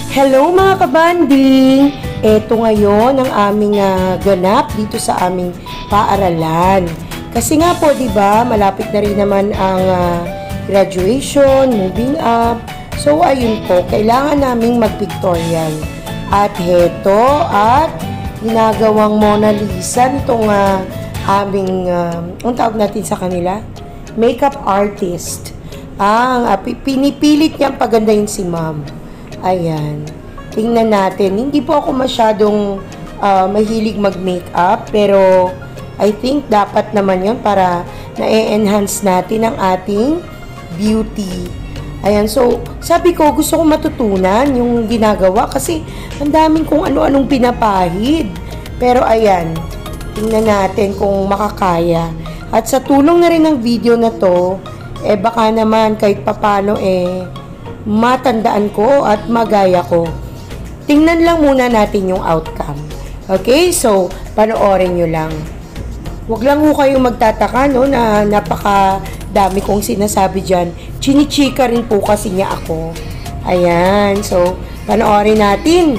Hello mga kabanding! Ito ngayon ang aming ganap dito sa aming paaralan. Kasi nga po, di ba, malapit na rin naman ang graduation, moving up. So, ayun po, kailangan naming mag-pictorial. At heto, at ginagawang Mona Lisa nitong aming, ang tawag natin sa kanila? Makeup artist. Pinipilit niyang pagandahin si ma'am. Ayan. Tingnan natin. Hindi po ako masyadong mahilig mag-makeup, pero I think dapat naman yon para na-enhance natin ang ating beauty. Ayan. So, sabi ko, gusto ko matutunan yung ginagawa kasi ang daming kung ano-anong pinapahid. Pero ayan, tingnan natin kung makakaya. At sa tulong na rin ng video na to, baka naman kahit papano matandaan ko at magaya ko. Tingnan lang muna natin yung outcome. Okay? So, panoorin nyo lang. Huwag lang ho kayong magtataka, no, na napakadami kong sinasabi dyan. Chinichika rin po kasi niya ako. Ayan. So, panoorin natin.